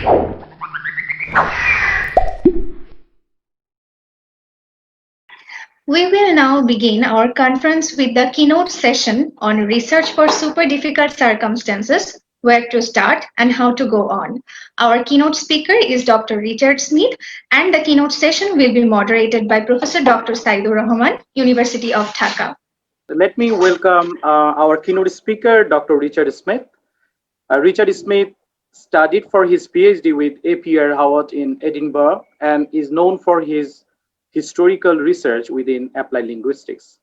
We will now begin our conference with the keynote session on research for super difficult circumstances, where to start and how to go on. Our keynote speaker is Dr. Richard Smith, and the keynote session will be moderated by Professor Dr. Saidur Rahman, University of Dhaka. Let me welcome our keynote speaker, Dr. Richard Smith. Richard Smith studied for his PhD with A.P.R. Howard in Edinburgh and is known for his historical research within applied linguistics.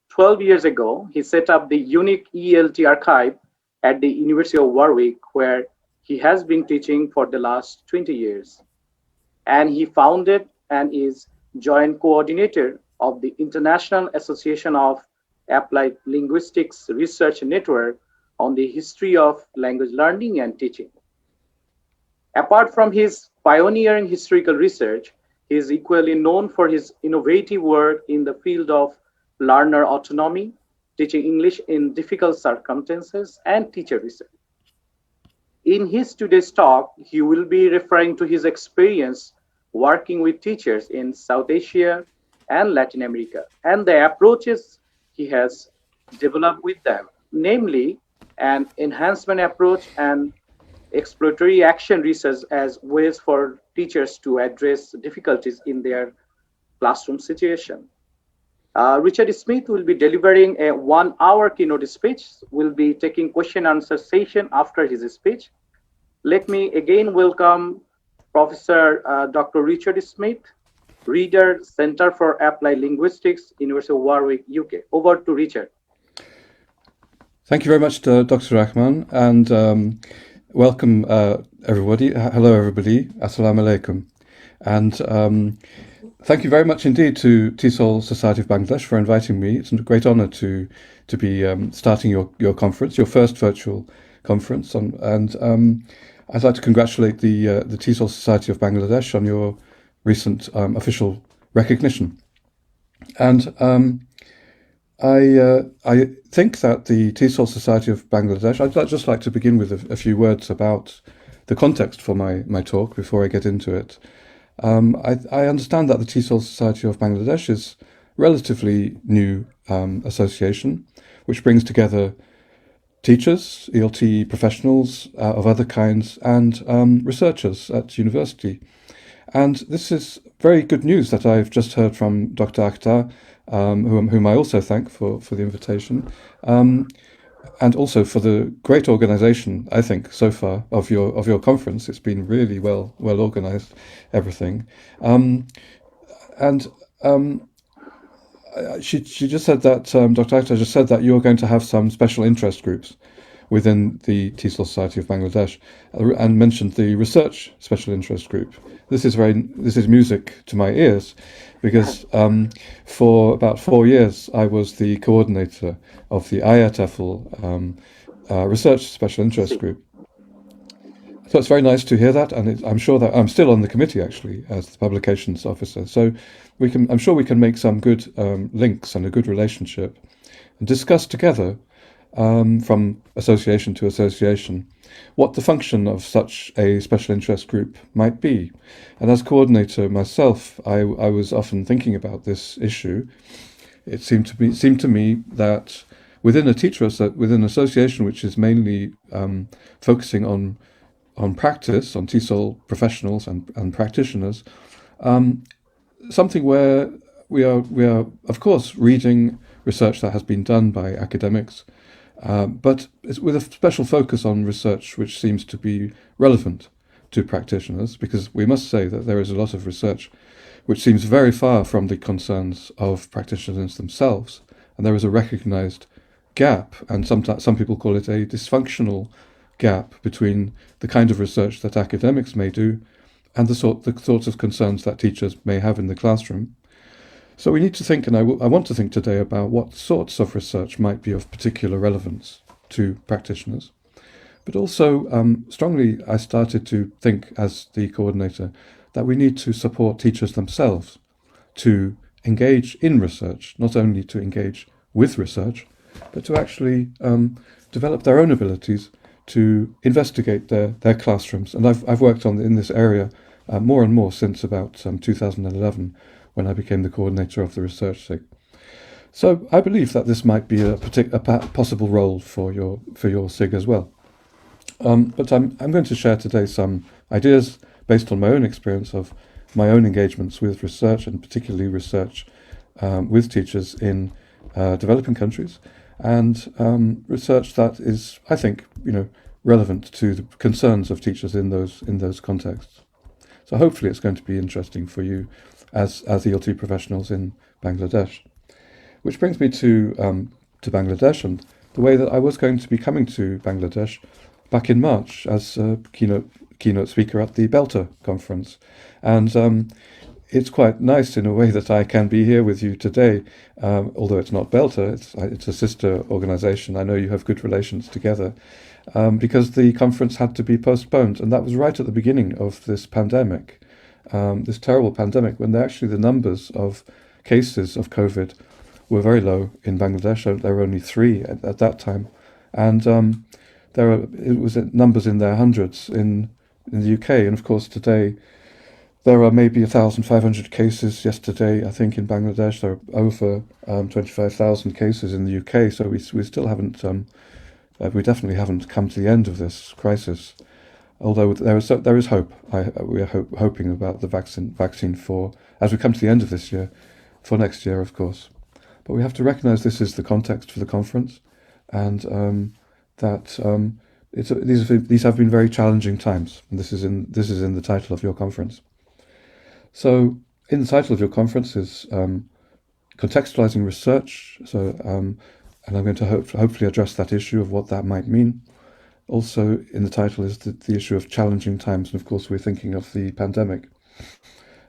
12 years ago, he set up the unique ELT archive at the University of Warwick, where he has been teaching for the last 20 years. And he founded and is joint coordinator of the International Association of Applied Linguistics Research Network on the history of language learning and teaching. Apart from his pioneering historical research, he is equally known for his innovative work in the field of learner autonomy, teaching English in difficult circumstances, and teacher research. In his today's talk, he will be referring to his experience working with teachers in South Asia and Latin America, and the approaches he has developed with them, namely an enhancement approach and exploratory action research as ways for teachers to address difficulties in their classroom situation. Richard Smith will be delivering a 1-hour keynote speech. We'll be taking question and answer session after his speech. Let me again welcome Professor Dr. Richard Smith, Reader, Center for Applied Linguistics, University of Warwick, UK. Over to Richard. Thank you very much, Dr. Rahman, and welcome everybody. Hello, everybody. Assalamu alaikum. And thank you very much indeed to TESOL Society of Bangladesh for inviting me. It's a great honor to be starting your conference, your first virtual conference. And I'd like to congratulate the TESOL Society of Bangladesh on your recent official recognition. And I think that the TESOL Society of Bangladesh, I'd just like to begin with a few words about the context for my talk before I get into it. I understand that the TESOL Society of Bangladesh is a relatively new association, which brings together teachers, ELT professionals of other kinds, and researchers at university. And this is very good news that I've just heard from Dr. Akhtar, whom I also thank for the invitation, and also for the great organization, I think, so far of your conference. It's been really well organized, everything. She just said that, Dr. Akhtar just said that you're going to have some special interest groups within the TESOL Society of Bangladesh, and mentioned the research special interest group. This is music to my ears, because for about 4 years I was the coordinator of the TESOL research special interest group. So it's very nice to hear that, and I'm sure that I'm still on the committee actually as the publications officer. So I'm sure we can make some good links and a good relationship, and discuss together from association to association what the function of such a special interest group might be. And as coordinator myself, I was often thinking about this issue. It seemed to me that within within an association which is mainly focusing on practice, on TESOL professionals and practitioners, something where we are of course reading research that has been done by academics, but it's with a special focus on research which seems to be relevant to practitioners, because we must say that there is a lot of research which seems very far from the concerns of practitioners themselves, and there is a recognized gap, and some people call it a dysfunctional gap, between the kind of research that academics may do and the sorts of concerns that teachers may have in the classroom. So we need to think, and I want to think today about what sorts of research might be of particular relevance to practitioners. But also, strongly, I started to think as the coordinator that we need to support teachers themselves to engage in research, not only to engage with research, but to actually develop their own abilities to investigate their classrooms. And I've worked in this area more and more since about 2011, when I became the coordinator of the research SIG. So I believe that this might be a possible role for your SIG as well. But I'm going to share today some ideas based on my own experience of my own engagements with research, and particularly research with teachers in developing countries, and research that is, I think, relevant to the concerns of teachers in those contexts. So hopefully it's going to be interesting for you as ELT professionals in Bangladesh. Which brings me to Bangladesh, and the way that I was going to be coming to Bangladesh back in March as a keynote speaker at the Belter conference. And it's quite nice in a way that I can be here with you today, although it's not Belter, it's a sister organization. I know you have good relations together, because the conference had to be postponed, and that was right at the beginning of this pandemic, this terrible pandemic, when the numbers of cases of COVID were very low in Bangladesh. There were only 3 at that time, and it was numbers in their hundreds in the UK. And of course today there are maybe 1,500 cases. Yesterday, I think, in Bangladesh there are over 25,000 cases in the UK. So we still haven't, we definitely haven't come to the end of this crisis. Although there is hope. We are hoping about the vaccine for, as we come to the end of this year, for next year, of course. But we have to recognise this is the context for the conference, and that these have been very challenging times. And this is in the title of your conference. So, in the title of your conference is Contextualizing Research. So, and I'm going to hopefully address that issue of what that might mean. Also, in the title is the issue of challenging times, and of course we're thinking of the pandemic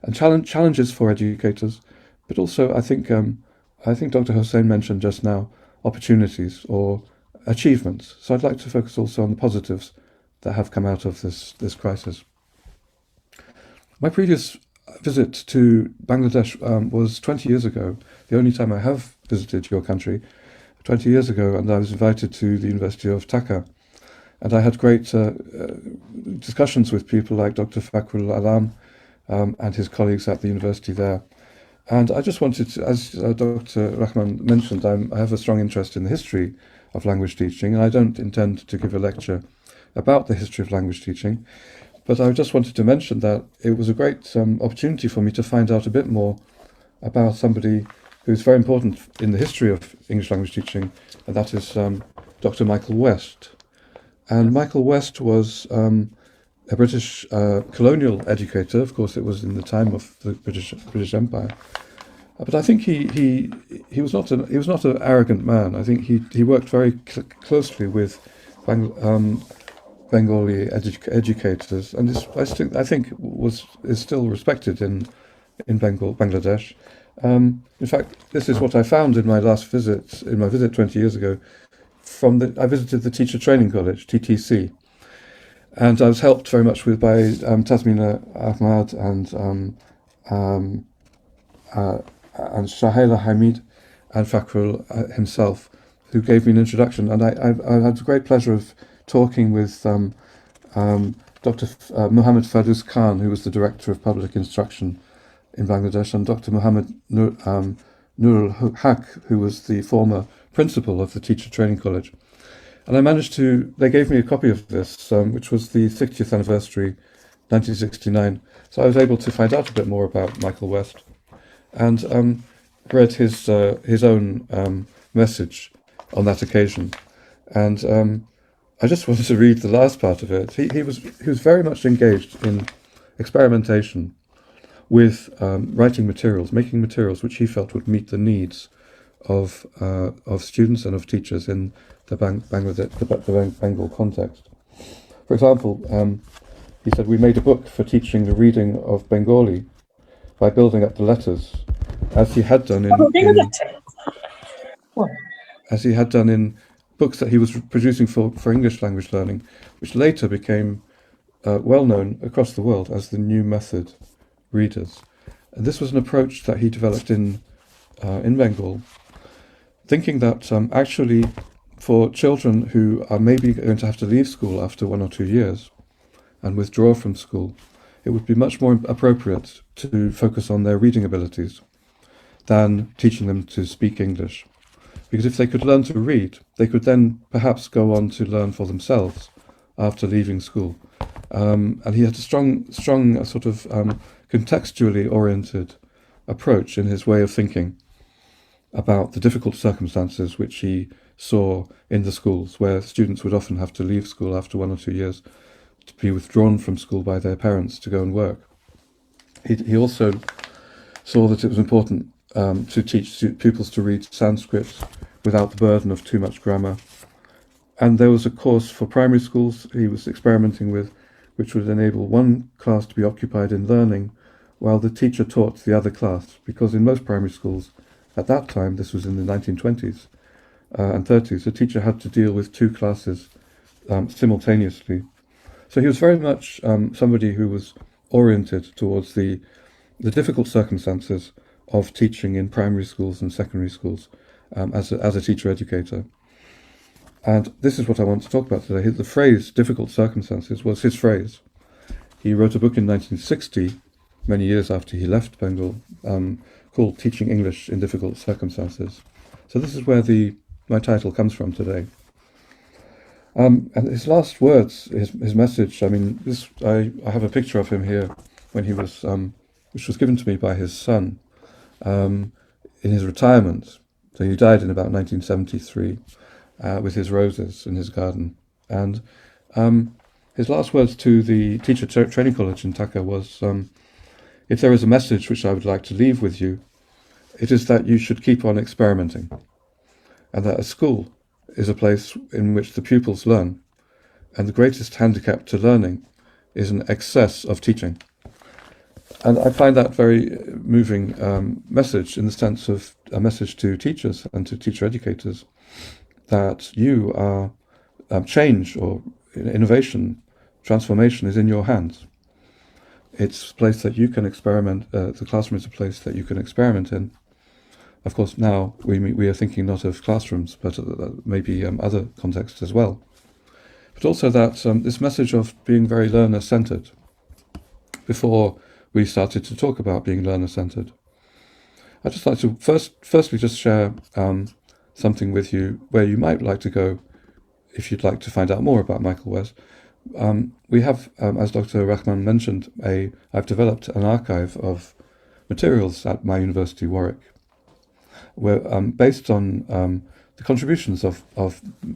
and challenges for educators, but also I think Dr. Hossein mentioned just now opportunities or achievements. So I'd like to focus also on the positives that have come out of this crisis. My previous visit to Bangladesh was 20 years ago, the only time I have visited your country, 20 years ago, and I was invited to the University of Dhaka. And I had great discussions with people like Dr. Fakrul Alam and his colleagues at the university there. And I just wanted to, as Dr. Rahman mentioned, I have a strong interest in the history of language teaching, and I don't intend to give a lecture about the history of language teaching, but I just wanted to mention that it was a great opportunity for me to find out a bit more about somebody who's very important in the history of English language teaching, and that is Dr. Michael West. And Michael West was a British colonial educator. Of course, it was in the time of the British Empire. But I think he was not an arrogant man. I think he worked very closely with Bengali educators, and I think is still respected in Bangladesh. In fact, this is what I found in my visit 20 years ago. I visited the Teacher Training College, TTC, and I was helped very much by Tasmina Ahmad and Shahela Hamid and Fakrul himself, who gave me an introduction. And I had the great pleasure of talking with Dr. Muhammad Fadus Khan, who was the Director of Public Instruction in Bangladesh, and Dr. Muhammad Nurul Haq, who was the former principal of the Teacher Training College. And they gave me a copy of this, which was the 60th anniversary, 1969. So I was able to find out a bit more about Michael West, and read his own message on that occasion. And I just wanted to read the last part of it. He was very much engaged in experimentation with writing materials, making materials which he felt would meet the needs of students and of teachers in the Bengal context. For example, he said, "We made a book for teaching the reading of Bengali by building up the letters, as he had done in books that he was producing for English language learning, which later became well known across the world as the New Method readers." And this was an approach that he developed in Bengal, thinking that actually for children who are maybe going to have to leave school after 1 or 2 years and withdraw from school, it would be much more appropriate to focus on their reading abilities than teaching them to speak English. Because if they could learn to read, they could then perhaps go on to learn for themselves after leaving school. And he had a strong sort of contextually oriented approach in his way of thinking about the difficult circumstances which he saw in the schools, where students would often have to leave school after 1 or 2 years to be withdrawn from school by their parents to go and work. He also saw that it was important to teach pupils to read Sanskrit without the burden of too much grammar. And there was a course for primary schools he was experimenting with, which would enable one class to be occupied in learning while the teacher taught the other class, because in most primary schools at that time, this was in the 1920s and 30s, the teacher had to deal with 2 classes simultaneously. So he was very much somebody who was oriented towards the difficult circumstances of teaching in primary schools and secondary schools as a teacher educator. And this is what I want to talk about today. The phrase difficult circumstances was his phrase. He wrote a book in 1960, many years after he left Bengal, called Teaching English in Difficult Circumstances. So this is where my title comes from today. And his last words, his message, I mean, I have a picture of him here when he was, which was given to me by his son in his retirement. So he died in about 1973 with his roses in his garden. And his last words to the teacher training college in Dhaka was, if there is a message which I would like to leave with you, it is that you should keep on experimenting, and that a school is a place in which the pupils learn, and the greatest handicap to learning is an excess of teaching. And I find that very moving message, in the sense of a message to teachers and to teacher educators, that you are change or innovation, transformation is in your hands. It's a place that you can experiment. The classroom is a place that you can experiment in. Of course, now we are thinking not of classrooms, but maybe other contexts as well. But also that this message of being very learner-centered. Before we started to talk about being learner-centered, I'd just like to firstly just share something with you where you might like to go if you'd like to find out more about Michael West. We have, as Dr. Rahman mentioned, I've developed an archive of materials at my university, Warwick, where based on the contributions of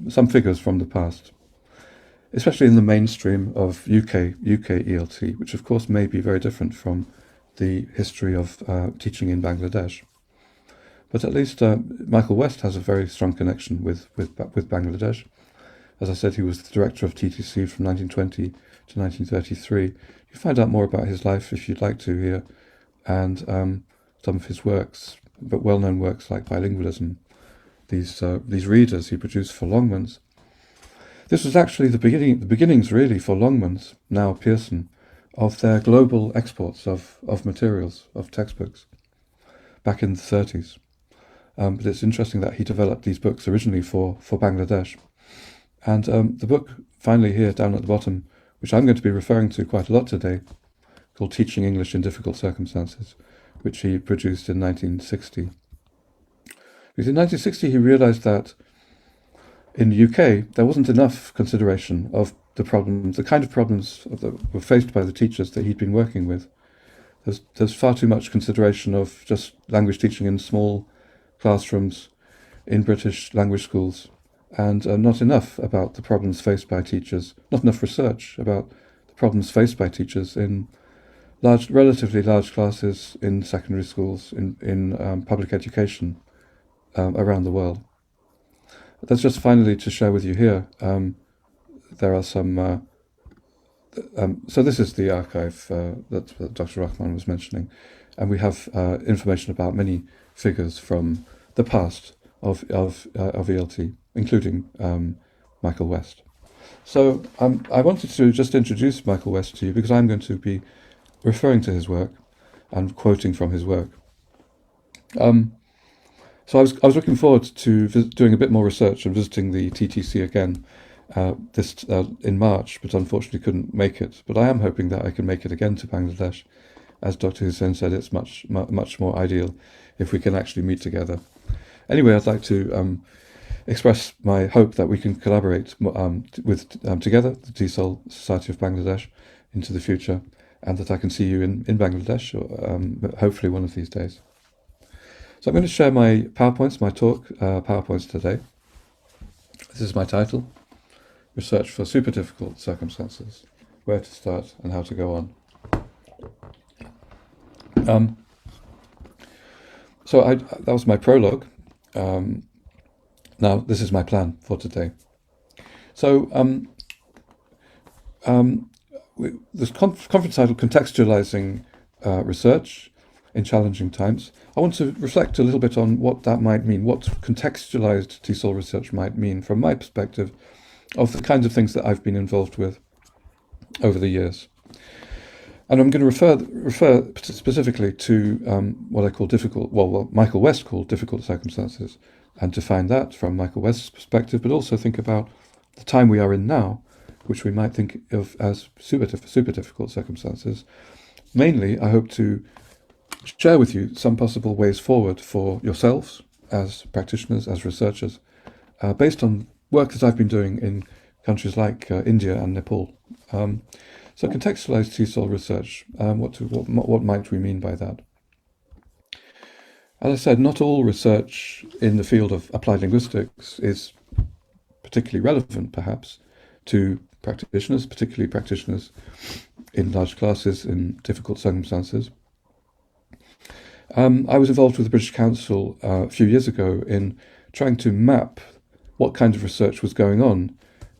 some figures from the past, especially in the mainstream of UK ELT, which of course may be very different from the history of teaching in Bangladesh. But at least Michael West has a very strong connection with Bangladesh. As I said, he was the director of TTC from 1920 to 1933. You find out more about his life if you'd like to here, and some of his works, but well-known works like Bilingualism, these readers he produced for Longmans. This was actually the beginnings really for Longmans, now Pearson, of their global exports of materials, of textbooks, back in the 30s. But it's interesting that he developed these books originally for Bangladesh. And the book, finally here down at the bottom, which I'm going to be referring to quite a lot today, called Teaching English in Difficult Circumstances, which he produced in 1960. Because in 1960 he realized that in the UK there wasn't enough consideration of the problems, the kind of problems that were faced by the teachers that he'd been working with. There's far too much consideration of just language teaching in small classrooms in British language schools, and not enough about the problems faced by teachers, not enough research about the problems faced by teachers in relatively large classes in secondary schools, in public education around the world. That's just finally to share with you here. There are some, so this is the archive that Dr. Rahman was mentioning, and we have information about many figures from the past of ELT, including Michael West. So I wanted to just introduce Michael West to you because I'm going to be referring to his work and quoting from his work. So I was looking forward to doing a bit more research and visiting the TTC again in March, but unfortunately couldn't make it. But I am hoping that I can make it again to Bangladesh. As Dr. Hussain said, it's much more ideal if we can actually meet together. Anyway, I'd like to express my hope that we can collaborate together, the TESOL Society of Bangladesh, into the future, and that I can see you in Bangladesh, or, hopefully one of these days. So I'm going to share my PowerPoints, my talk PowerPoints today. This is my title, Research for Super Difficult Circumstances, Where to Start and How to Go On. So that was my prologue. Now, this is my plan for today. So this conference title, Contextualizing Research in Challenging Times. I want to reflect a little bit on what that might mean, what contextualized TESOL research might mean from my perspective of the kinds of things that I've been involved with over the years. And I'm going to refer specifically to what I call what Michael West called difficult circumstances, and define that from Michael West's perspective, but also think about the time we are in now, which we might think of as super difficult circumstances. Mainly, I hope to share with you some possible ways forward for yourselves as practitioners, as researchers, based on work that I've been doing in countries like India and Nepal. So contextualized TESOL research, what might we mean by that? As I said, not all research in the field of applied linguistics is particularly relevant, perhaps, to practitioners, particularly practitioners in large classes in difficult circumstances. I was involved with the British Council a few years ago in trying to map what kind of research was going on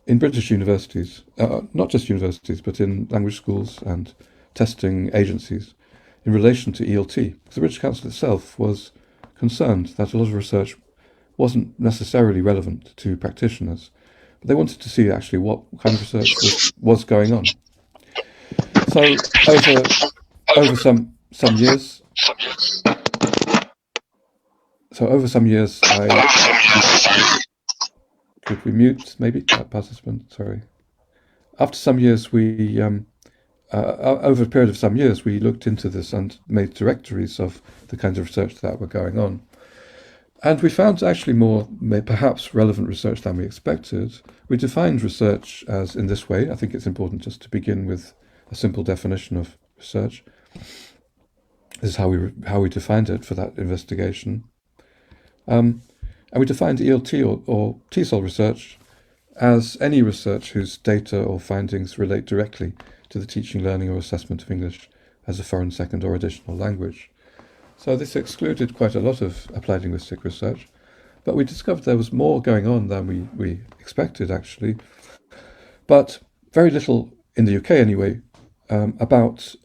in British universities, not just universities, but in language schools and testing agencies in relation to ELT. Because the British Council itself was concerned that a lot of research wasn't necessarily relevant to practitioners, but they wanted to see actually what kind of research was going on. So over some years, could we mute maybe that participant? Sorry. After some years, we over a period of some years, we looked into this and made directories of the kinds of research that were going on. And we found actually more, perhaps relevant research than we expected. We defined research as in this way. I think it's important just to begin with a simple definition of research. This is how we defined it for that investigation. And we defined ELT or TESOL research as any research whose data or findings relate directly to the teaching, learning, or assessment of English as a foreign second or additional language. So this excluded quite a lot of applied linguistic research, but we discovered there was more going on than we expected, actually, but very little in the UK anyway about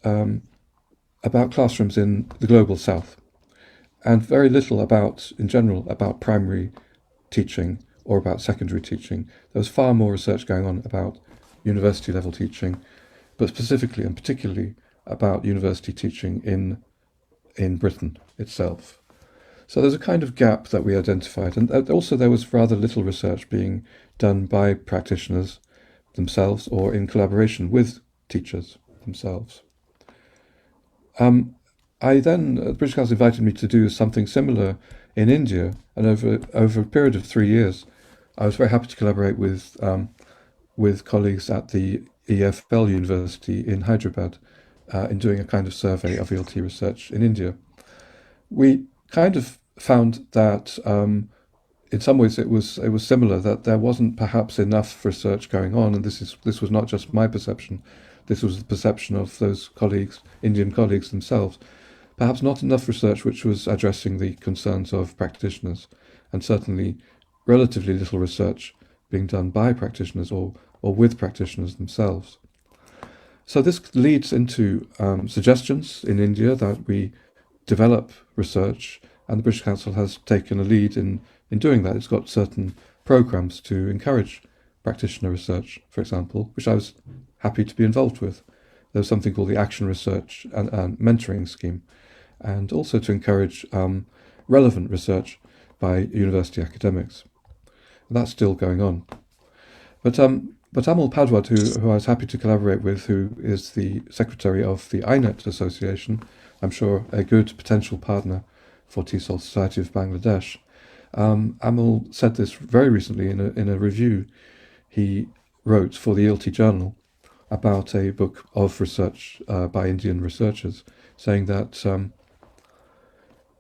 classrooms in the global south, and very little in general about primary teaching or about secondary teaching. There was far more research going on about university level teaching, but specifically and particularly about university teaching in Britain itself. So there's a kind of gap that we identified, and also there was rather little research being done by practitioners themselves or in collaboration with teachers themselves. The British Council invited me to do something similar in India, and over a period of 3 years, I was very happy to collaborate with colleagues at the EFL University in Hyderabad in doing a kind of survey of ELT research in India. We kind of found that in some ways it was similar, that there wasn't perhaps enough research going on, and this was not just my perception. This was the perception of those colleagues, Indian colleagues themselves. Perhaps not enough research which was addressing the concerns of practitioners, and certainly relatively little research being done by practitioners or with practitioners themselves. So this leads into suggestions in India that we develop research, and the British Council has taken a lead in doing that. It's got certain programs to encourage practitioner research, for example, which I was happy to be involved with. There was something called the Action Research and Mentoring Scheme, and also to encourage relevant research by university academics. That's still going on. But Amal Padwad, who I was happy to collaborate with, who is the secretary of the INET Association, I'm sure a good potential partner for TESOL Society of Bangladesh. Amal said this very recently in a review he wrote for the ILTI Journal about a book of research by Indian researchers, saying that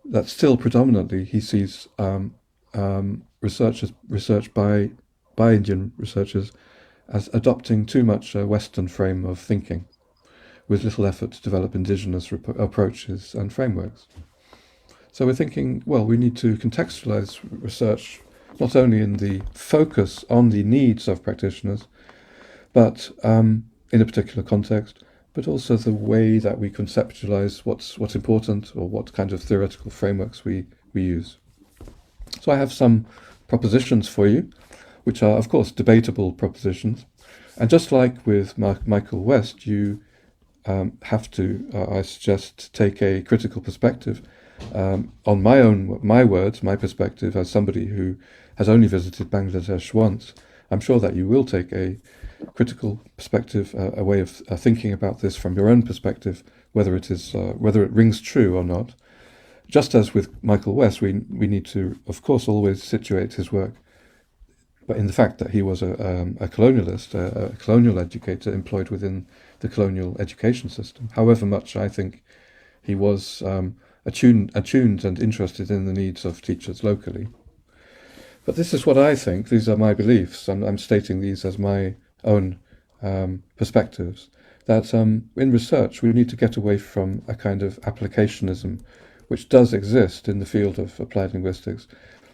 that still predominantly he sees research by Indian researchers as adopting too much a Western frame of thinking, with little effort to develop indigenous approaches and frameworks. So we're thinking, well, we need to contextualize research not only in the focus on the needs of practitioners, but in a particular context, but also the way that we conceptualize what's important, or what kind of theoretical frameworks we use. So I have some propositions for you, which are, of course, debatable propositions. And just like with Michael West, you have to, I suggest, take a critical perspective on my words, my perspective as somebody who has only visited Bangladesh once. I'm sure that you will take a critical perspective, a way of thinking about this from your own perspective, whether it rings true or not. Just as with Michael West, we need to, of course, always situate his work, but in the fact that he was a colonialist, a colonial educator employed within the colonial education system. However much I think he was attuned and interested in the needs of teachers locally. But this is what I think. These are my beliefs. I'm stating these as my own perspectives. That in research we need to get away from a kind of applicationism, which does exist in the field of applied linguistics,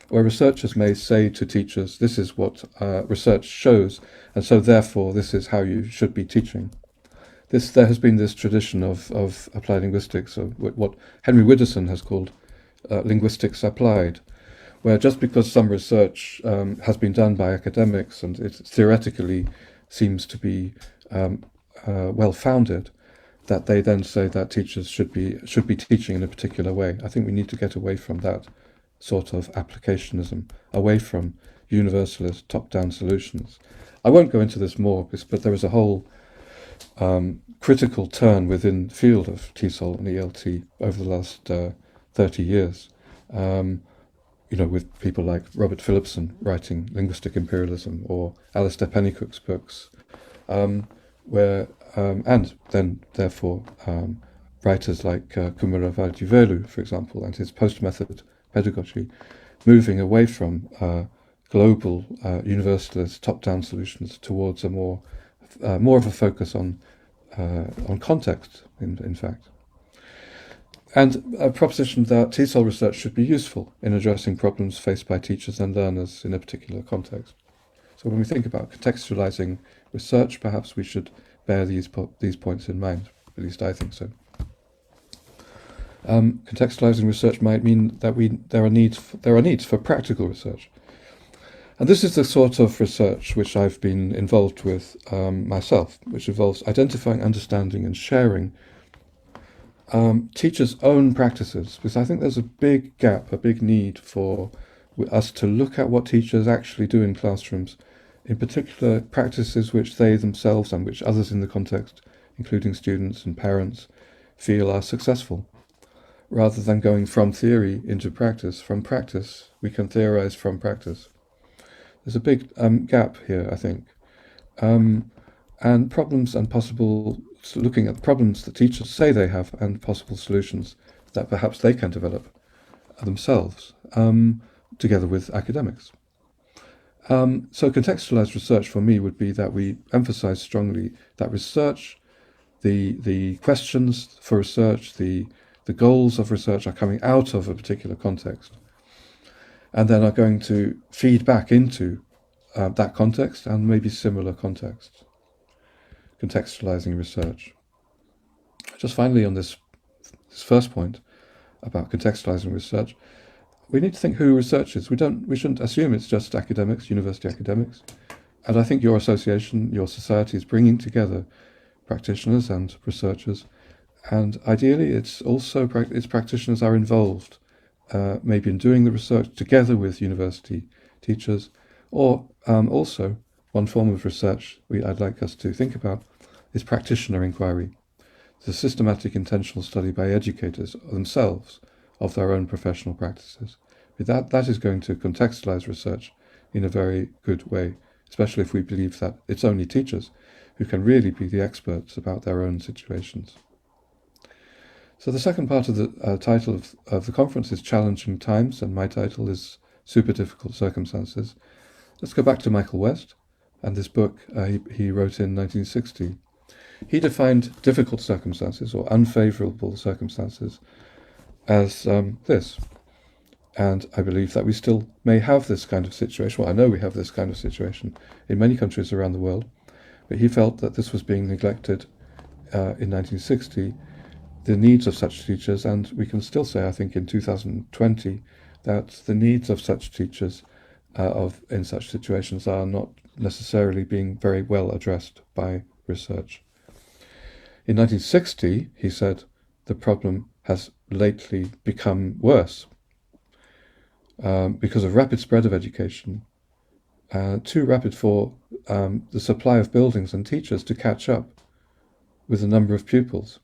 where researchers may say to teachers, this is what research shows, and so therefore this is how you should be teaching. There has been this tradition of applied linguistics, of what Henry Widdowson has called linguistics applied, where just because some research has been done by academics and it theoretically seems to be well-founded, that they then say that teachers should be teaching in a particular way. I think we need to get away from that sort of applicationism, away from universalist top-down solutions. I won't go into this more, but there is a whole critical turn within the field of TESOL and ELT over the last 30 years. With people like Robert Phillipson writing Linguistic Imperialism, or Alistair Pennycook's books, and then therefore writers like Kumara Valdivelu, for example, and his post-method pedagogy, moving away from global universalist top-down solutions towards a more of a focus on context, in fact. And a proposition that TESOL research should be useful in addressing problems faced by teachers and learners in a particular context. So when we think about contextualizing research, perhaps we should bear these points in mind. At least I think so. Contextualizing research might mean that there are needs for practical research. And this is the sort of research which I've been involved with myself, which involves identifying, understanding, and sharing teachers' own practices, because I think there's a big gap, a big need for us to look at what teachers actually do in classrooms, in particular practices which they themselves and which others in the context, including students and parents, feel are successful, rather than going from theory into practice. From practice, we can theorize from practice. There's a big gap here, I think. And problems and possible, looking at problems that teachers say they have and possible solutions that perhaps they can develop themselves, together with academics. So contextualized research for me would be that we emphasize strongly that research, the questions for research, the goals of research are coming out of a particular context, and then are going to feed back into that context and maybe similar contexts. Contextualizing research. Just finally, on this first point about contextualizing research, we need to think who research is. We shouldn't assume it's just academics, university academics. And I think your association, your society is bringing together practitioners and researchers. And ideally, its practitioners are involved maybe in doing the research together with university teachers, or also one form of research I'd like us to think about is practitioner inquiry. It's a systematic intentional study by educators themselves of their own professional practices. That is going to contextualize research in a very good way, especially if we believe that it's only teachers who can really be the experts about their own situations. So the second part of the title of the conference is Challenging Times, and my title is Super Difficult Circumstances. Let's go back to Michael West and this book he wrote in 1960. He defined difficult circumstances or unfavorable circumstances as this. And I believe that we still may have this kind of situation. Well, I know we have this kind of situation in many countries around the world, but he felt that this was being neglected in 1960, the needs of such teachers, and we can still say, I think, in 2020, that the needs of such teachers in such situations are not necessarily being very well addressed by research. In 1960, he said, the problem has lately become worse because of rapid spread of education, too rapid for the supply of buildings and teachers to catch up with the number of pupils,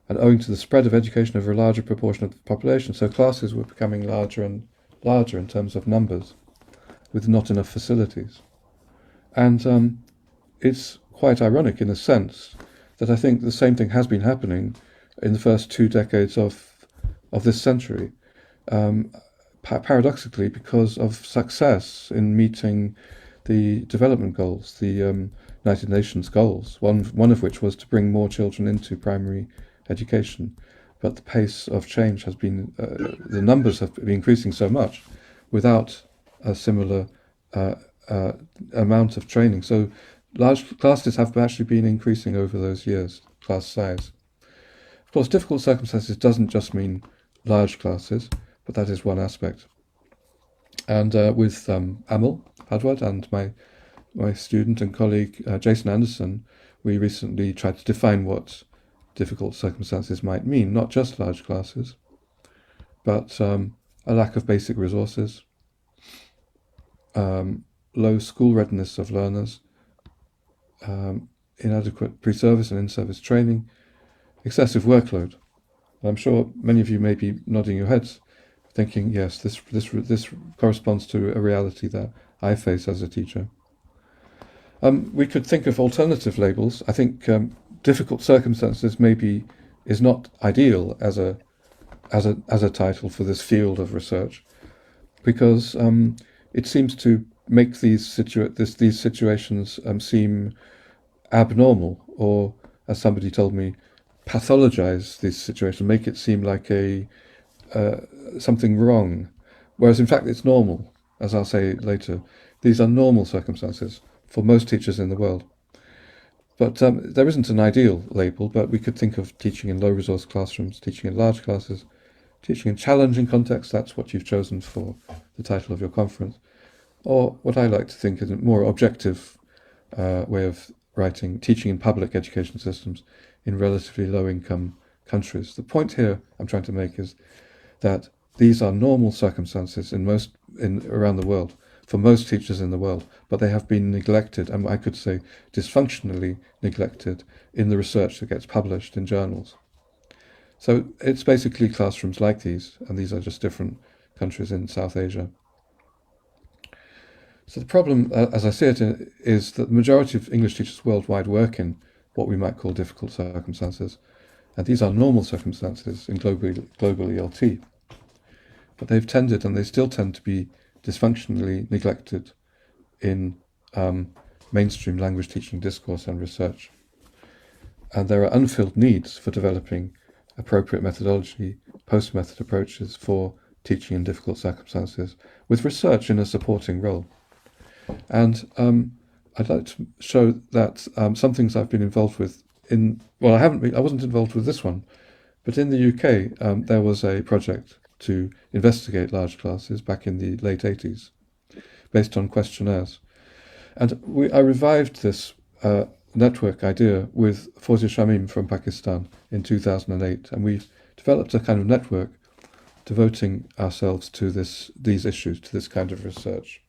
and owing to the spread of education over a larger proportion of the population, so classes were becoming larger and larger in terms of numbers, with not enough facilities. And it's quite ironic in a sense that I think the same thing has been happening in the first 2 decades of this century, paradoxically because of success in meeting the development goals, the United Nations goals, one of which was to bring more children into primary education. But the pace of change has been, the numbers have been increasing so much without a similar amount of training. So large classes have actually been increasing over those years, class size. Of course, difficult circumstances doesn't just mean large classes, but that is one aspect. And with Amal Hadwad and my student and colleague Jason Anderson, we recently tried to define what difficult circumstances might mean, not just large classes, but a lack of basic resources, low school readiness of learners, inadequate pre-service and in-service training, excessive workload. I'm sure many of you may be nodding your heads, thinking, yes, this corresponds to a reality that I face as a teacher. We could think of alternative labels. I think difficult circumstances maybe is not ideal as a title for this field of research, because it seems to make these situations seem abnormal, or, as somebody told me, pathologize these situations, make it seem like something wrong, whereas in fact it's normal. As I'll say later, these are normal circumstances for most teachers in the world. But there isn't an ideal label, but we could think of teaching in low-resource classrooms, teaching in large classes, teaching in challenging contexts. That's what you've chosen for the title of your conference. Or what I like to think is a more objective way of writing, teaching in public education systems in relatively low-income countries. The point here I'm trying to make is that these are normal circumstances around the world, for most teachers in the world, but they have been neglected, and I could say dysfunctionally neglected, in the research that gets published in journals. So it's basically classrooms like these, and these are just different countries in South Asia. So the problem, as I see it, is that the majority of English teachers worldwide work in what we might call difficult circumstances, and these are normal circumstances in global ELT. But they've tended, and they still tend to be, dysfunctionally neglected in mainstream language teaching discourse and research. And there are unfilled needs for developing appropriate methodology, post-method approaches for teaching in difficult circumstances, with research in a supporting role. And I'd like to show that some things I've been involved with I wasn't involved with this one, but in the UK there was a project to investigate large classes back in the late 80s, based on questionnaires. And I revived this network idea with Fawzia Shamim from Pakistan in 2008, and we developed a kind of network devoting ourselves to these issues, to this kind of research.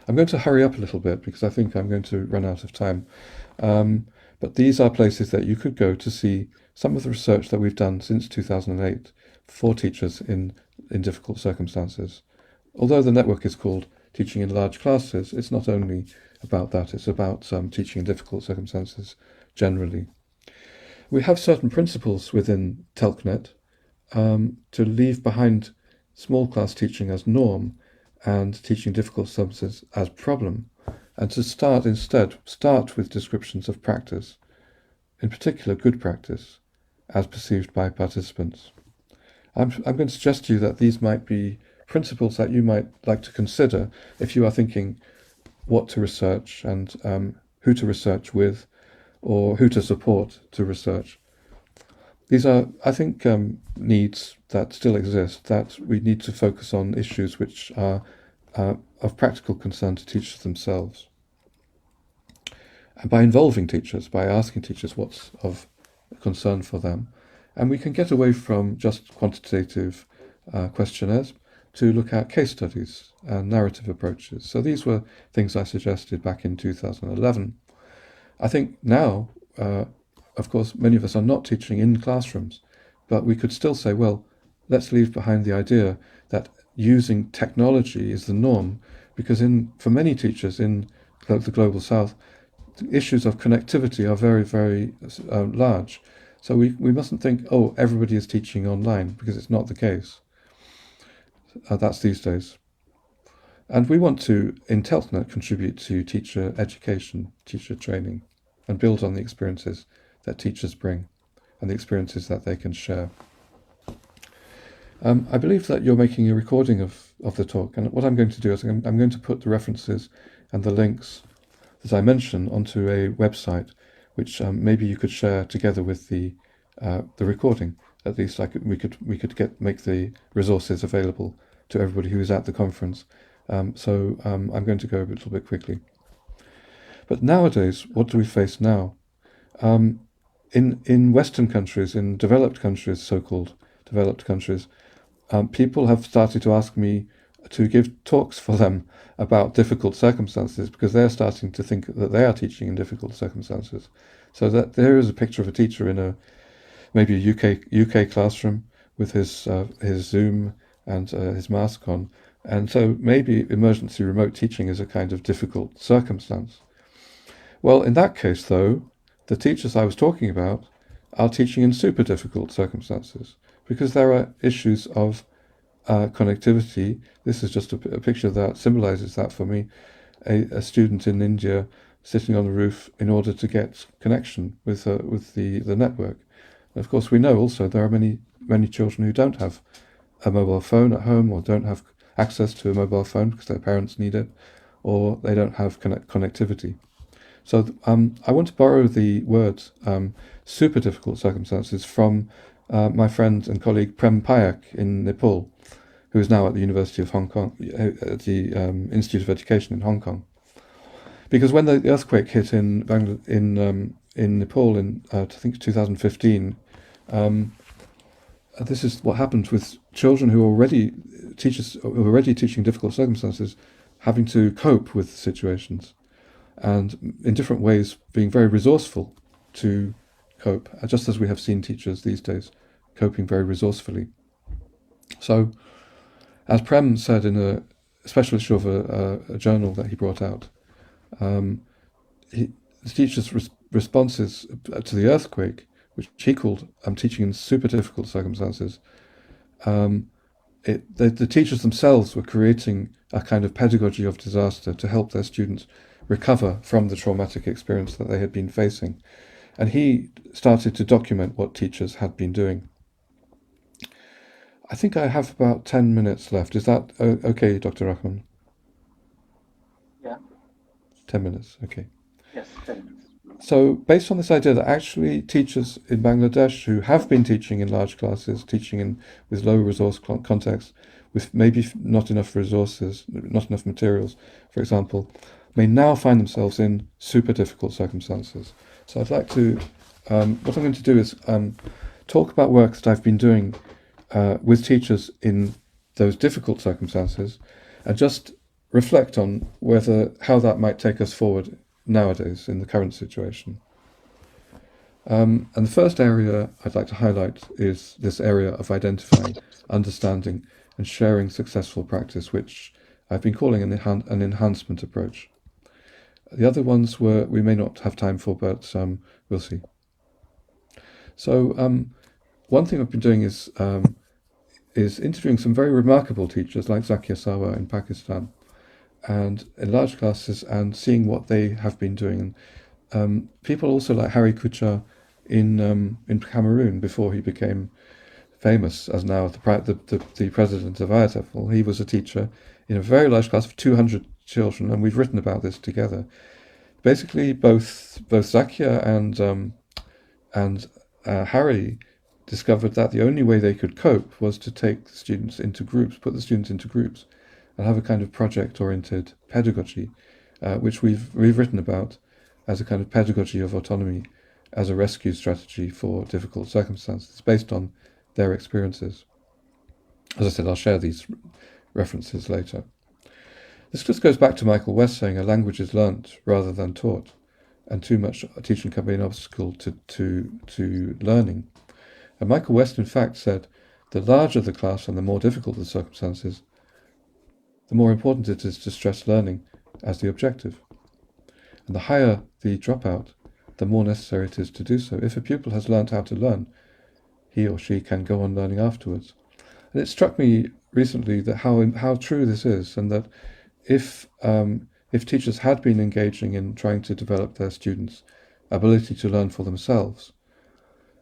I'm going to hurry up a little bit because I think I'm going to run out of time. But these are places that you could go to see some of the research that we've done since 2008 for teachers in difficult circumstances. Although the network is called Teaching in Large Classes, it's not only about that, it's about teaching in difficult circumstances generally. We have certain principles within TELCnet to leave behind small class teaching as norm and teaching difficult substances as problem, and to start with descriptions of practice, in particular good practice, as perceived by participants. I'm going to suggest to you that these might be principles that you might like to consider if you are thinking what to research and who to research with or who to support to research. These are, I think, needs that still exist, that we need to focus on issues which are of practical concern to teachers themselves. And by involving teachers, by asking teachers what's of concern for them, and we can get away from just quantitative questionnaires to look at case studies and narrative approaches. So these were things I suggested back in 2011. I think now, of course, many of us are not teaching in classrooms, but we could still say, well, let's leave behind the idea that using technology is the norm, because for many teachers in the Global South, the issues of connectivity are very, very large. So we mustn't think, oh, everybody is teaching online, because it's not the case. That's these days. And we want to, in TELCnet, contribute to teacher education, teacher training, and build on the experiences that teachers bring and the experiences that they can share. I believe that you're making a recording of the talk, and what I'm going to do is I'm going to put the references and the links that I mentioned onto a website, which maybe you could share together with the recording. At least we could make the resources available to everybody who is at the conference. So I'm going to go a little bit quickly. But nowadays, what do we face now? In Western countries, in developed countries, so-called developed countries, people have started to ask me to give talks for them about difficult circumstances, because they're starting to think that they are teaching in difficult circumstances. So that there is a picture of a teacher in maybe a UK classroom with his Zoom and his mask on, and so maybe emergency remote teaching is a kind of difficult circumstance. Well, in that case, though, the teachers I was talking about are teaching in super difficult circumstances, because there are issues of connectivity. This is just a picture that symbolizes that for me. A student in India sitting on the roof in order to get connection with the network. And of course, we know also there are many children who don't have a mobile phone at home, or don't have access to a mobile phone because their parents need it, or they don't have connectivity. So I want to borrow the words super difficult circumstances from my friend and colleague Prem Payak in Nepal, who is now at the University of Hong Kong, at the Institute of Education in Hong Kong. Because when the earthquake hit in Nepal in I think 2015, this is what happened with children who were already teaching difficult circumstances, having to cope with situations, and in different ways being very resourceful to cope, just as we have seen teachers these days coping very resourcefully. So, as Prem said in a special issue of a journal that he brought out, the teachers' responses to the earthquake, which he called teaching in super difficult circumstances, the teachers themselves were creating a kind of pedagogy of disaster to help their students recover from the traumatic experience that they had been facing. And he started to document what teachers had been doing. I think I have about 10 minutes left. Is that okay, Dr. Rahman? Yeah. 10 minutes, okay. Yes, 10 minutes. So based on this idea that actually teachers in Bangladesh who have been teaching in large classes, teaching with low resource context, with maybe not enough resources, not enough materials, for example, may now find themselves in super difficult circumstances. So I'd like to, what I'm going to do is talk about work that I've been doing with teachers in those difficult circumstances, and just reflect on how that might take us forward nowadays in the current situation. And the first area I'd like to highlight is this area of identifying, understanding, and sharing successful practice, which I've been calling an enhancement approach. The other ones we may not have time for, but we'll see. So one thing I've been doing is interviewing some very remarkable teachers like Zakia Sawa in Pakistan, and in large classes, and seeing what they have been doing. And people also like Harry Kuchar in Cameroon before he became famous as now the president of IATEFL. He was a teacher in a very large class of 200 children, and we've written about this together. Basically, both Zakia and Harry discovered that the only way they could cope was to take the students into groups, put the students into groups, and have a kind of project-oriented pedagogy, which we've written about as a kind of pedagogy of autonomy, as a rescue strategy for difficult circumstances, based on their experiences. As I said, I'll share these references later. This just goes back to Michael West saying a language is learnt rather than taught, and too much teaching can be an obstacle to learning. And Michael West, in fact, said the larger the class and the more difficult the circumstances, the more important it is to stress learning as the objective. And the higher the dropout, the more necessary it is to do so. If a pupil has learnt how to learn, he or she can go on learning afterwards. And it struck me recently that how true this is, and that if teachers had been engaging in trying to develop their students' ability to learn for themselves,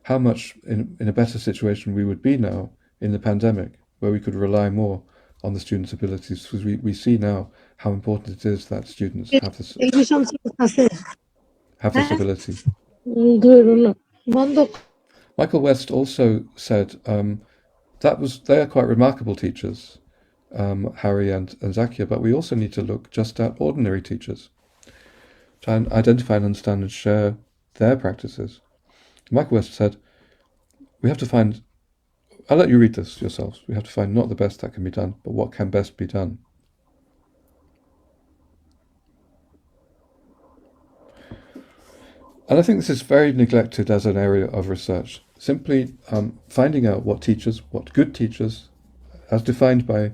how much in a better situation we would be now in the pandemic, where we could rely more on the students' abilities, because we see now how important it is that students have this ability. Michael West also said they are quite remarkable teachers, Harry and Zakia, but we also need to look just at ordinary teachers, try and identify and understand and share their practices. Michael West said, we have to find, I'll let you read this yourselves, we have to find not the best that can be done, but what can best be done. And I think this is very neglected as an area of research. Simply finding out what good teachers, as defined by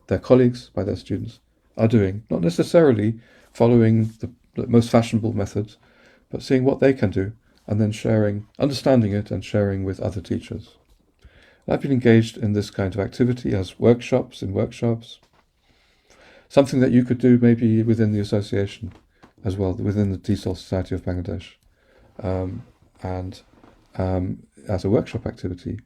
their colleagues, by their students, are doing, not necessarily following the most fashionable methods, but seeing what they can do, and then sharing, understanding it and sharing with other teachers. I've been engaged in this kind of activity as workshops, something that you could do maybe within the association as well, within the TESOL Society of Bangladesh, and as a workshop activity.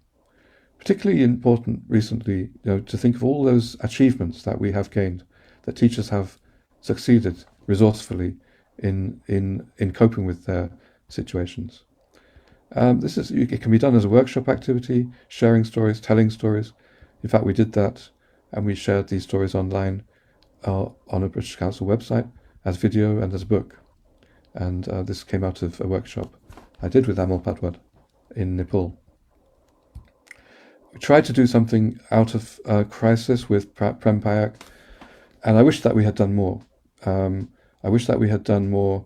Particularly important recently, to think of all those achievements that we have gained, that teachers have succeeded resourcefully in coping with their situations. It can be done as a workshop activity, sharing stories, telling stories. In fact, we did that, and we shared these stories online on a British Council website as video and as a book. And this came out of a workshop I did with Amal Padwad in Nepal. We tried to do something out of crisis with Prem Payak, and I wish that we had done more. I wish that we had done more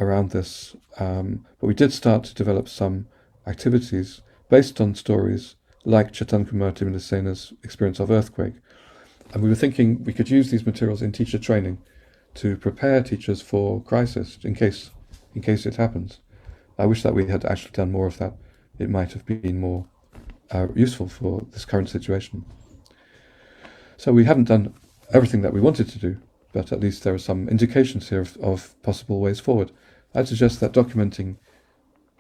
around this, but we did start to develop some activities based on stories like Chetan Kumar Timnasena's experience of earthquake. And we were thinking we could use these materials in teacher training to prepare teachers for crisis in case it happens. I wish that we had actually done more of that. It might have been more useful for this current situation. So we haven't done everything that we wanted to do, but at least there are some indications here of possible ways forward. I'd suggest that documenting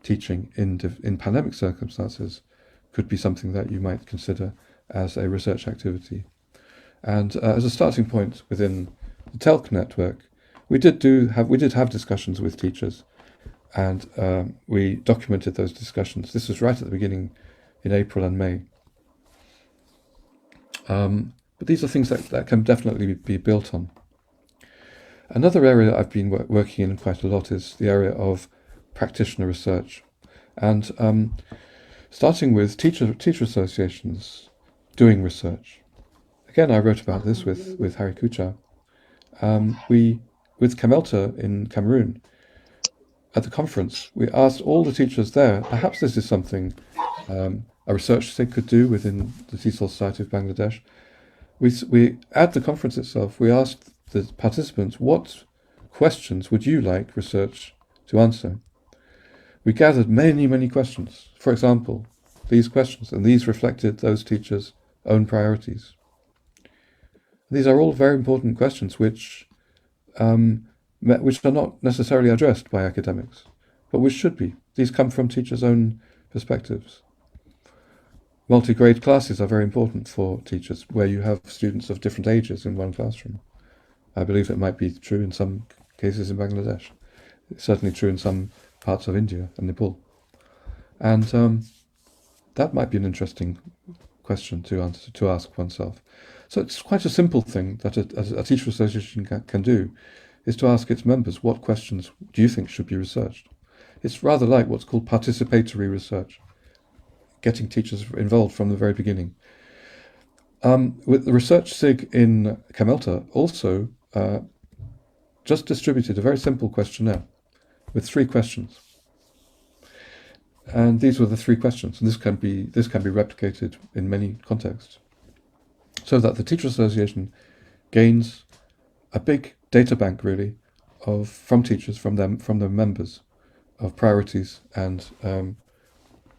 teaching in pandemic circumstances could be something that you might consider as a research activity. And as a starting point within the TELC network, we did have discussions with teachers, and we documented those discussions. This was right at the beginning in April and May. But these are things that can definitely be built on. Another area I've been working in quite a lot is the area of practitioner research, and starting with teacher associations. doing research. Again, I wrote about this with Harry Kuchar. With Camelta in Cameroon, at the conference, we asked all the teachers there, perhaps this is something a research SIG could do within the TESOL Society of Bangladesh. We at the conference itself, we asked the participants, what questions would you like research to answer? We gathered many, many questions. For example, these questions, and these reflected those teachers' own priorities. These are all very important questions which are not necessarily addressed by academics, but which should be. These come from teachers' own perspectives. Multi-grade classes are very important for teachers, where you have students of different ages in one classroom. I believe it might be true in some cases in Bangladesh. It's certainly true in some parts of India and Nepal. And that might be an interesting question to ask oneself. So it's quite a simple thing that a teacher association can do, is to ask its members, what questions do you think should be researched? It's rather like what's called participatory research, getting teachers involved from the very beginning. With the research SIG in Camelta also just distributed a very simple questionnaire with 3 questions. And these were the 3 questions, and this can be replicated in many contexts, so that the Teacher Association gains a big data bank, really, from teachers, from their members, of priorities and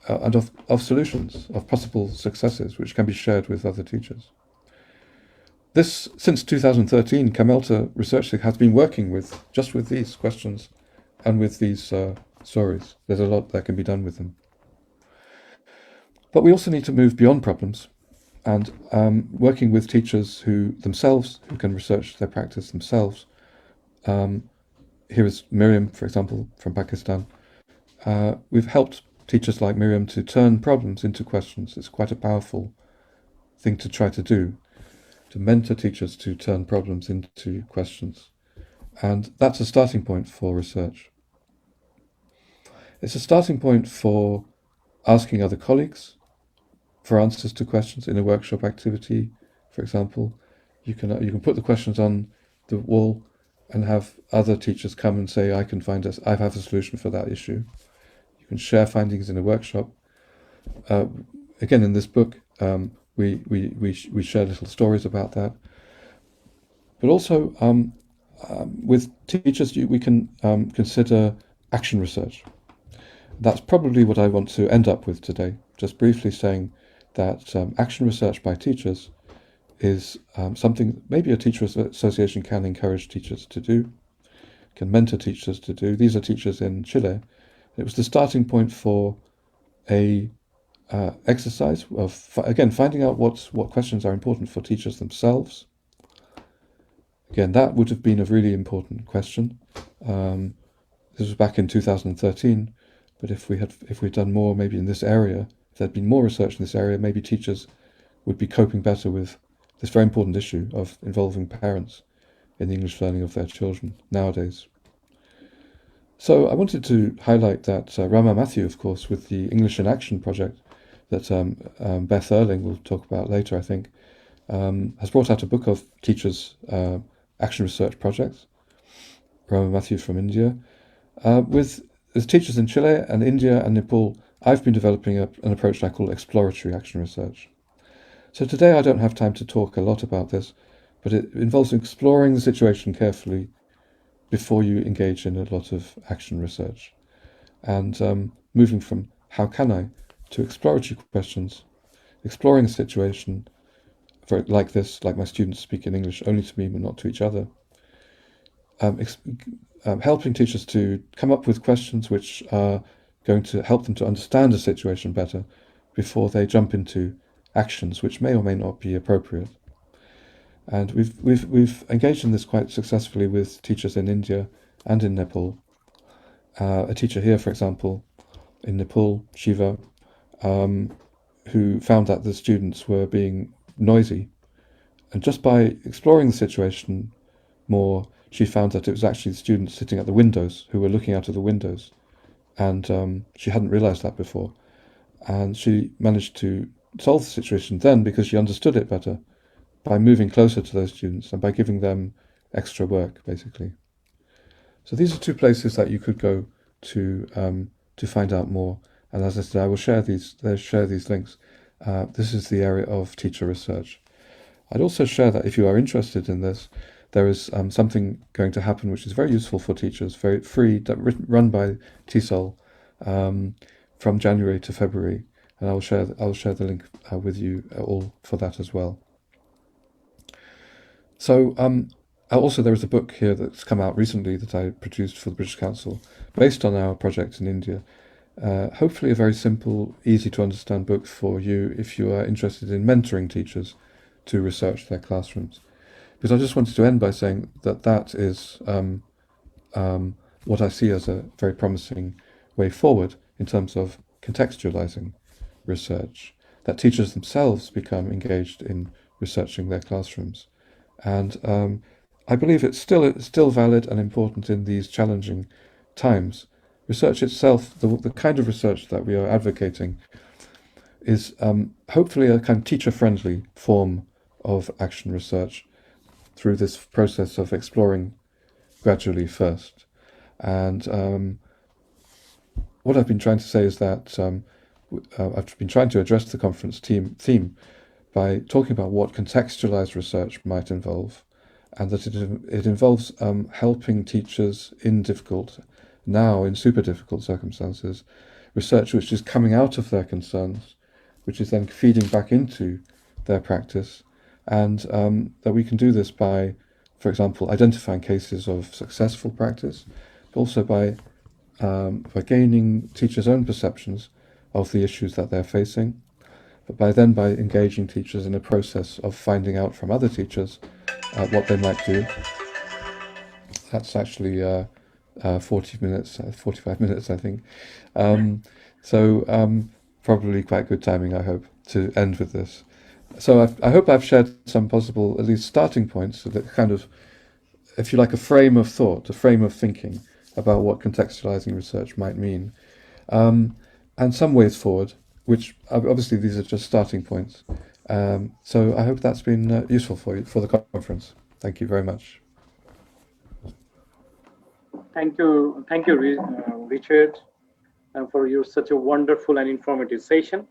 of solutions, of possible successes, which can be shared with other teachers. This, since 2013, Camelta Research SIG has been working with these questions and with these stories. There's a lot that can be done with them. But we also need to move beyond problems and working with teachers who can research their practice themselves. Here is Miriam, for example, from Pakistan. We've helped teachers like Miriam to turn problems into questions. It's quite a powerful thing to try to do, to mentor teachers to turn problems into questions. And that's a starting point for research. It's a starting point for asking other colleagues for answers to questions in a workshop activity, for example. You can put the questions on the wall and have other teachers come and say, I have a solution for that issue. You can share findings in a workshop. Again, in this book, we share little stories about that. But also, with teachers, we can consider action research. That's probably what I want to end up with today, just briefly saying that action research by teachers is something maybe a teacher association can encourage teachers to do, can mentor teachers to do. These are teachers in Chile. It was the starting point for a exercise of, again, finding out what questions are important for teachers themselves. Again, that would have been a really important question. This was back in 2013, but if we'd done more maybe in this area, if there'd been more research in this area, maybe teachers would be coping better with this very important issue of involving parents in the English learning of their children nowadays. So I wanted to highlight that Rama Matthew, of course, with the English in Action project that Beth Erling will talk about later, I think, has brought out a book of teachers' action research projects. Rama Matthew from India. With teachers in Chile and India and Nepal, I've been developing an approach I call exploratory action research. So today I don't have time to talk a lot about this, but it involves exploring the situation carefully before you engage in a lot of action research. And moving from how can I to exploratory questions, exploring a situation like this, like my students speak in English only to me but not to each other. Helping teachers to come up with questions which are going to help them to understand a situation better before they jump into actions which may or may not be appropriate. And we've engaged in this quite successfully with teachers in India and in Nepal. A teacher here, for example, in Nepal, Shiva, who found that the students were being noisy. And just by exploring the situation more, she found that it was actually the students sitting at the windows who were looking out of the windows. And she hadn't realized that before. And she managed to solve the situation then because she understood it better by moving closer to those students and by giving them extra work, basically. So these are two places that you could go to find out more. And as I said, I will share these links. This is the area of teacher research. I'd also share that if you are interested in this, there is something going to happen which is very useful for teachers, very free, run by TESOL from January to February, and I'll share the link with you all for that as well. So also there is a book here that's come out recently that I produced for the British Council, based on our project in India. Hopefully a very simple, easy to understand book for you if you are interested in mentoring teachers to research their classrooms. Because I just wanted to end by saying that that is what I see as a very promising way forward in terms of contextualizing research, that teachers themselves become engaged in researching their classrooms. And I believe it's still valid and important in these challenging times. Research itself, the kind of research that we are advocating, is hopefully a kind of teacher-friendly form of action research through this process of exploring gradually first. And what I've been trying to say is that I've been trying to address the conference theme by talking about what contextualized research might involve, and that it involves helping teachers in super difficult circumstances, research which is coming out of their concerns, which is then feeding back into their practice, and that we can do this by, for example, identifying cases of successful practice, but also by gaining teachers' own perceptions of the issues that they're facing, but by engaging teachers in a process of finding out from other teachers what they might do. That's actually 45 minutes, I think. So probably quite good timing, I hope, to end with this. So I hope I've shared some possible, at least starting points, that kind of, if you like, a frame of thought, a frame of thinking about what contextualizing research might mean, and some ways forward, which obviously these are just starting points. So I hope that's been useful for you for the conference. Thank you very much. Thank you, Richard, for your such a wonderful and informative session.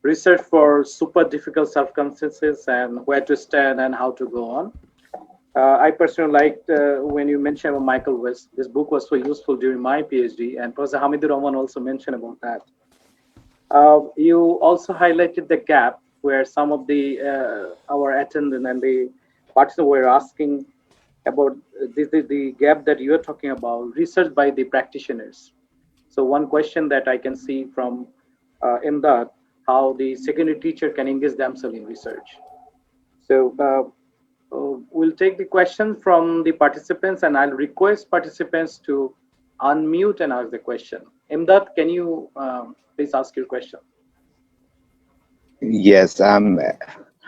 Research for super difficult circumstances and where to stand and how to go on. I personally liked when you mentioned about Michael West. This book was so useful during my PhD, and Professor Hamidur Rahman also mentioned about that. You also highlighted the gap where some of the our attendants and the participants were asking about the gap that you're talking about, research by the practitioners. So one question that I can see from Imdad, how the secondary teacher can engage themselves in research. So we'll take the question from the participants, and I'll request participants to unmute and ask the question. Imdad, can you please ask your question? Yes.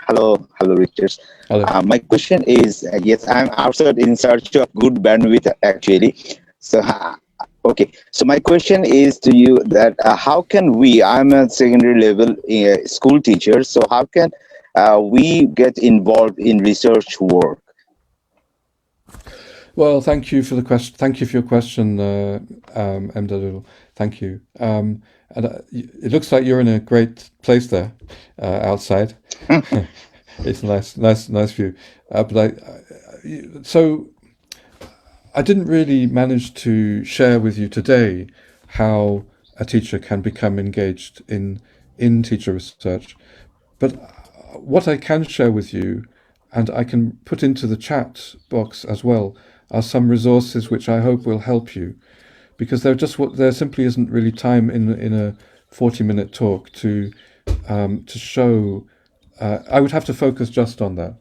Hello, Richard. Hello. My question is, yes, I'm outside in search of good bandwidth, actually. So, okay. So my question is to you that how can we? I'm a secondary level school teacher. So how can we get involved in research work? Well, thank you for the question. Thank you for your question, Mdadul. Thank you. And it looks like you're in a great place there, outside. It's a nice view. So I didn't really manage to share with you today how a teacher can become engaged in teacher research, but what I can share with you, and I can put into the chat box as well, are some resources which I hope will help you, because there simply isn't really time in a 40-minute talk to show. I would have to focus just on that,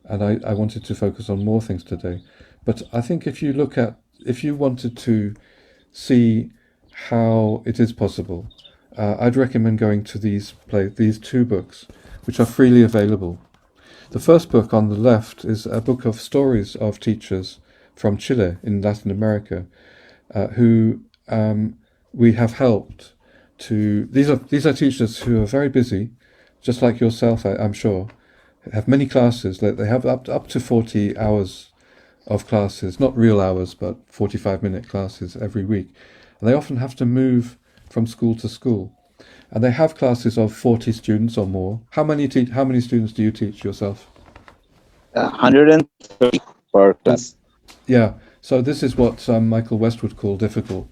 and I wanted to focus on more things today. But I think if you wanted to see how it is possible, I'd recommend going to these two books, which are freely available. The first book on the left is a book of stories of teachers from Chile in Latin America, who we have helped to. These are teachers who are very busy, just like yourself, I'm sure, have many classes. They have up to 40 hours of classes, not real hours, but 45-minute classes every week. And they often have to move from school to school. And they have classes of 40 students or more. How many students do you teach yourself? 130 per class. Yeah. So this is what Michael West would call difficult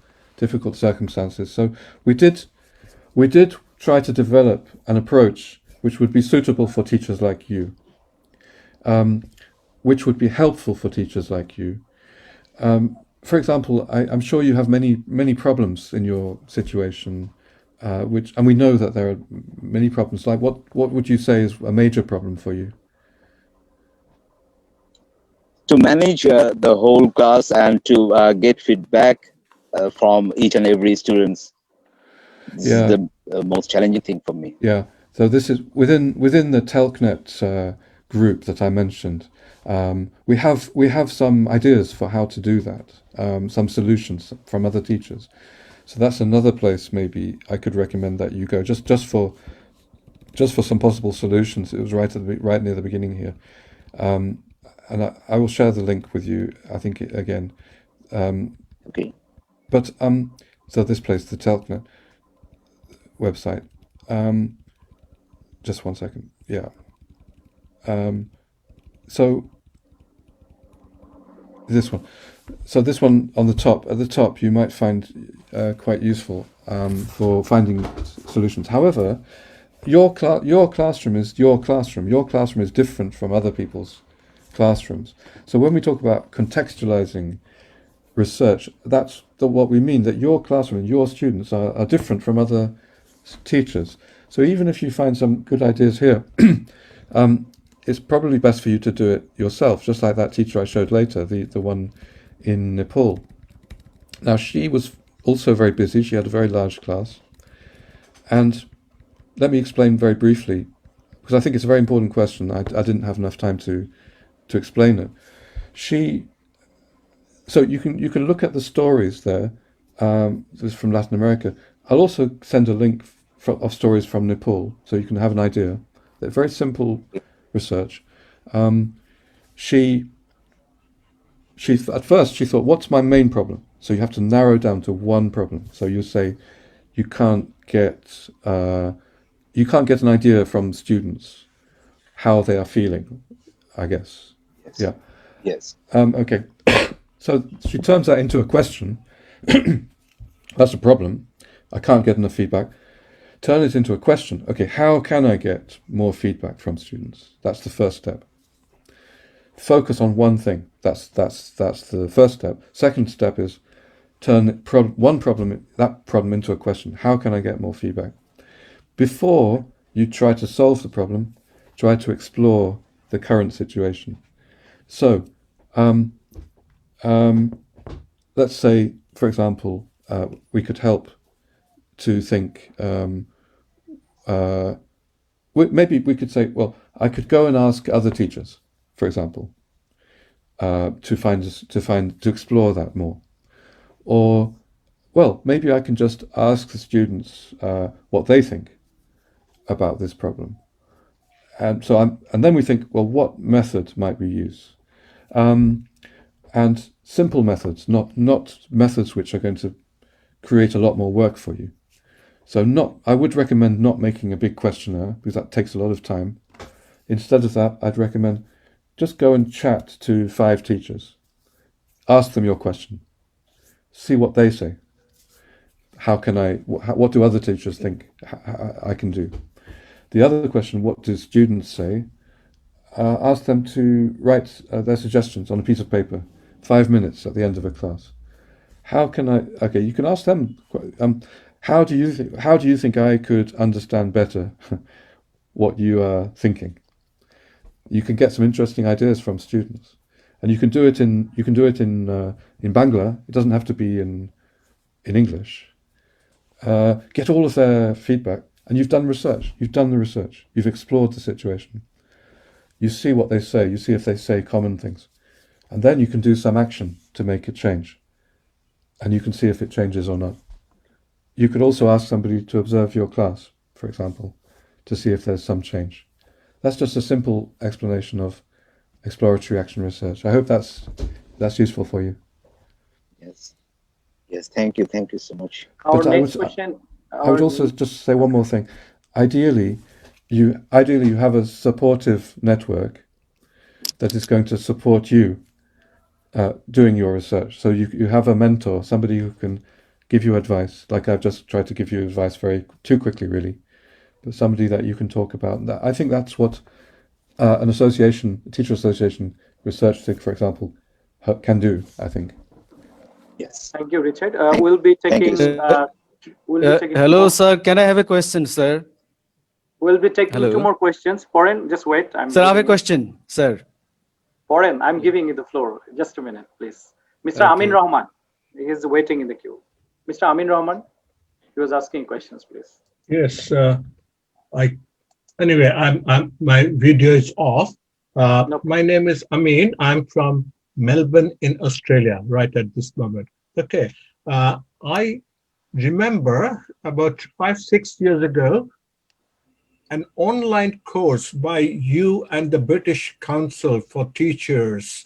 circumstances. So we did try to develop an approach which would be suitable for teachers like you, which would be helpful for teachers like you. For example, I'm sure you have many problems in your situation, and we know that there are many problems. Like what would you say is a major problem for you? To manage the whole class and to get feedback from each and every student. This is the most challenging thing for me. Yeah. So this is within the Telknet group that I mentioned. We have some ideas for how to do that. Some solutions from other teachers. So that's another place maybe I could recommend that you go just for some possible solutions. It was right near the beginning here. And I will share the link with you, I think, again. Okay. But so this place, the Telknet website. Just one second. Yeah. So this one. So this one on the top, at the top, you might find quite useful for finding solutions. However, your classroom is your classroom. Your classroom is different from other people's classrooms. So when we talk about contextualizing research, that's what we mean, that your classroom and your students are different from other teachers. So even if you find some good ideas here, it's probably best for you to do it yourself, just like that teacher I showed later, the one in Nepal. Now, she was also very busy. She had a very large class. And let me explain very briefly, because I think it's a very important question. I didn't have enough time to explain it. So you can look at the stories there. This is from Latin America. I'll also send a link of stories from Nepal, so you can have an idea. They're very simple research. She at first she thought, what's my main problem? So you have to narrow down to one problem. So you say you can't get an idea from students how they are feeling, I guess. Yes. Yeah. Yes. Okay. So she turns that into a question. That's a problem. I can't get enough feedback. Turn it into a question. Okay, how can I get more feedback from students? That's the first step. Focus on one thing. That's the first step. Second step is turn that problem into a question. How can I get more feedback? Before you try to solve the problem, try to explore the current situation. So, let's say, for example, we could help to think. Maybe we could say, well, I could go and ask other teachers, for example, to explore that more. Or, well, maybe I can just ask the students what they think about this problem. And then we think, well, what method might we use? And simple methods, not methods which are going to create a lot more work for you. So I would recommend not making a big questionnaire, because that takes a lot of time. Instead of that, I'd recommend just go and chat to 5 teachers. Ask them your question. See what they say. What do other teachers think I can do? The other question, what do students say? Ask them to write their suggestions on a piece of paper, 5 minutes at the end of a class. You can ask them, how do you think I could understand better what you are thinking? You can get some interesting ideas from students, and you can do it in Bangla. It doesn't have to be in English. Get all of their feedback, and you've done research. You've done the research. You've explored the situation. You see what they say. You see if they say common things, and then you can do some action to make it change, and you can see if it changes or not. You could also ask somebody to observe your class, for example, to see if there's some change. That's just a simple explanation of exploratory action research. I hope that's useful for you. Yes. Yes. Thank you. Thank you so much. Our But next question. I would also just say one more thing. Ideally, you have a supportive network that is going to support you doing your research. So you have a mentor, somebody who can give you advice. Like I've just tried to give you advice too quickly, really. But somebody that you can talk about. I think that's what an association, a teacher association, research thing, for example, can do. I think. Yes. Thank you, Richard. We'll be taking. Hello, sir. Can I have a question, sir? We'll be taking Hello. 2 more questions. Foreign, just wait. Sir, I have a question, sir. Foreign, I'm giving you the floor. Just a minute, please. Mr. Okay. Amin Rahman, he is waiting in the queue. Mr. Amin Rahman, he was asking questions, please. Yes, anyway, my video is off. No. My name is Amin. I'm from Melbourne in Australia right at this moment. Okay. I remember about 5-6 years ago, an online course by you and the British Council for Teachers.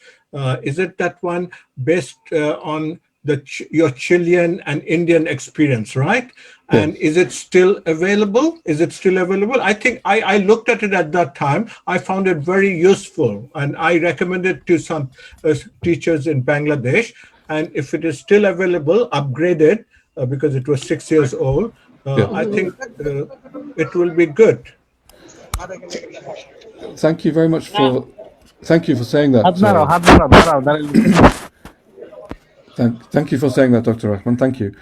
Is it that one based on your Chilean and Indian experience, right? Yes. And is it still available? Is it still available? I think I looked at it at that time. I found it very useful, and I recommend it to some teachers in Bangladesh. And if it is still available, upgraded because it was 6 years old, I think it will be good. Thank you very much for. Thank you for saying that. Thank you for saying that, Dr. Rahman. Thank you.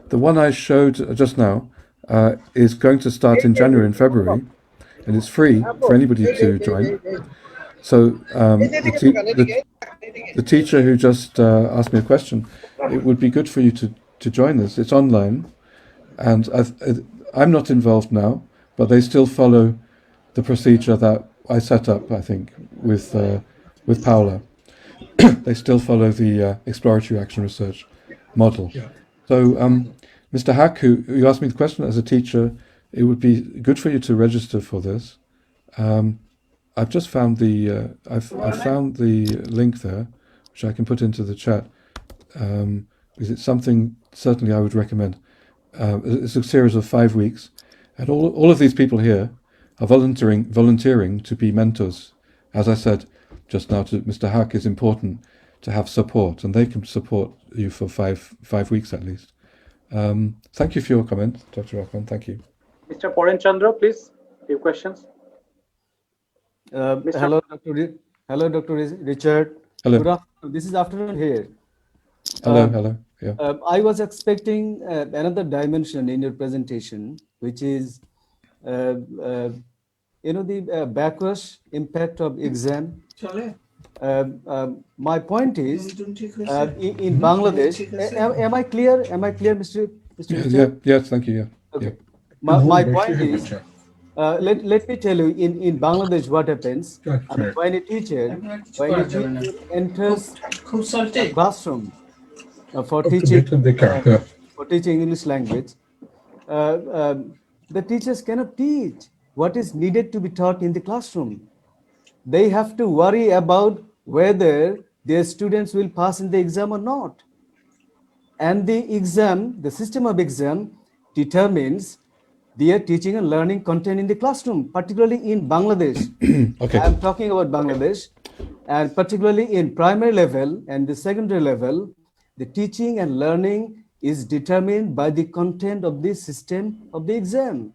The one I showed just now is going to start in January and February, and it's free for anybody to join. So the teacher who just asked me a question, it would be good for you to join this. It's online, and I'm not involved now, but they still follow the procedure that I set up, I think, with Paula. They still follow the exploratory action research model. Yeah. So, Mr. Hack, who you asked me the question as a teacher, it would be good for you to register for this. I've just found I've found the link there, which I can put into the chat, because it's something certainly I would recommend. It's a series of 5 weeks, and all of these people here are volunteering to be mentors. As I said just now to Mr. Hack, it's important to have support, and they can support you for five weeks at least. Thank you for your comment, Dr. Rahman. Thank you. Mr. Poren Chandra, please, your questions. Hello, Dr. Richard. Hello. Good afternoon. This is afternoon here. Hello. Yeah. I was expecting another dimension in your presentation, which is, the backlash impact of exam. My point is, in Bangladesh, am I clear? Am I clear, Mr. Richard? Yeah. Yes. Thank you. Yeah. Okay. Yeah. My point is, let me tell you, in Bangladesh, what happens when a teacher enters a classroom for teaching English language, the teachers cannot teach what is needed to be taught in the classroom. They have to worry about whether their students will pass in the exam or not. And the system of exam determines their teaching and learning content in the classroom, particularly in Bangladesh. Okay. I'm talking about Bangladesh, and particularly in primary level and the secondary level, the teaching and learning is determined by the content of the system of the exam.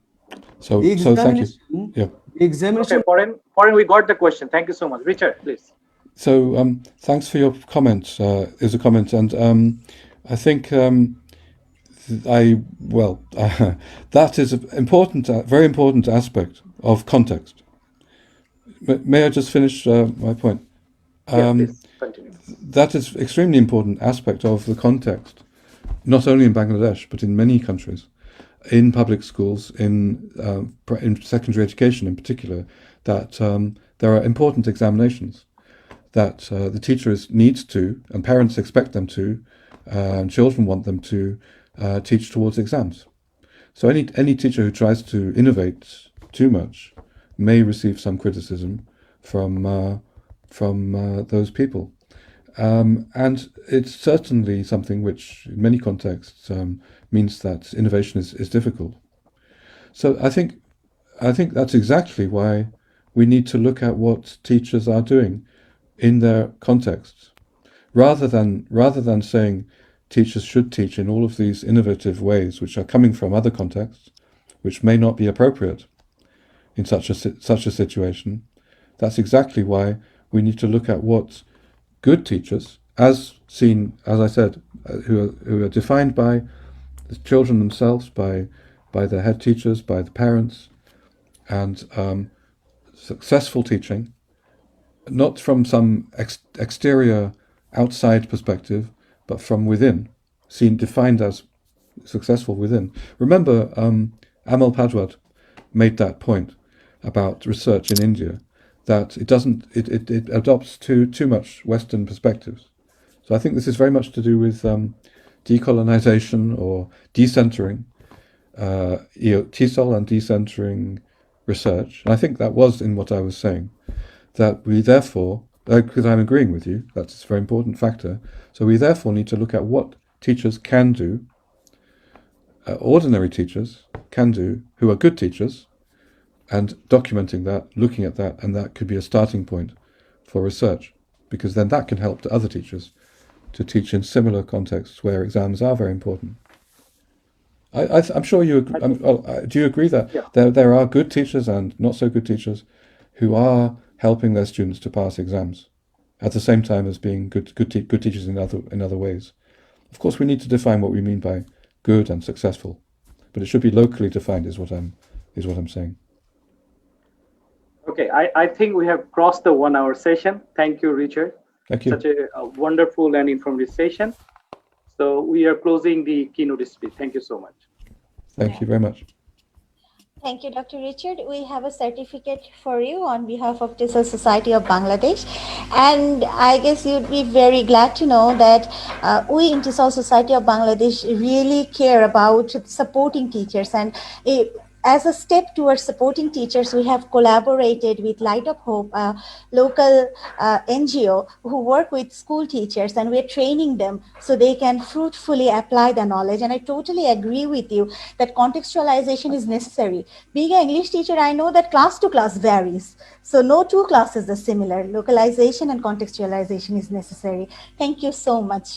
So thank you. Yeah. The examination. Okay, Poren, we got the question. Thank you so much. Richard, please. So thanks for your comment. Is a comment, and I think that is an important, very important aspect of context. May I just finish my point? Yes, please continue. That is extremely important aspect of the context, not only in Bangladesh but in many countries, in public schools, in secondary education in particular, that there are important examinations that the teachers need to, and parents expect them to, and children want them to teach towards exams. So any teacher who tries to innovate too much may receive some criticism from those people. And it's certainly something which, in many contexts, means that innovation is difficult. So I think that's exactly why we need to look at what teachers are doing in their contexts, rather than saying teachers should teach in all of these innovative ways which are coming from other contexts, which may not be appropriate in such a situation. That's exactly why we need to look at what good teachers, as seen, as I said, who are defined by the children themselves, by the head teachers, by the parents, and successful teaching, not from some exterior, outside perspective, but from within, defined as successful within. Remember, Amal Padwad made that point about research in India, that it adopts too much Western perspectives. So I think this is very much to do with decolonization or decentering, TESOL and decentering research. And I think that was in what I was saying, that we therefore, because I'm agreeing with you, that's a very important factor, so we therefore need to look at what teachers can do, ordinary teachers can do, who are good teachers, and documenting that, looking at that, and that could be a starting point for research, because then that can help to other teachers to teach in similar contexts where exams are very important. I'm sure you agree. Do you agree that there are good teachers and not so good teachers who are helping their students to pass exams at the same time as being good teachers in other ways? Of course, we need to define what we mean by good and successful, but it should be locally defined, is what I'm saying. Okay, I think we have crossed the 1 hour session. Thank you, Richard. Thank you. Such a wonderful and informative session. So we are closing the keynote speech. Thank you so much. Thank you very much. Thank you, Dr. Richard. We have a certificate for you on behalf of TESOL Society of Bangladesh. And I guess you'd be very glad to know that we in TESOL Society of Bangladesh really care about supporting teachers. And as a step towards supporting teachers, we have collaborated with Light of Hope, a local NGO who work with school teachers, and we're training them so they can fruitfully apply the knowledge. And I totally agree with you that contextualization is necessary. Being an English teacher, I know that class to class varies. So no two classes are similar. Localization and contextualization is necessary. Thank you so much.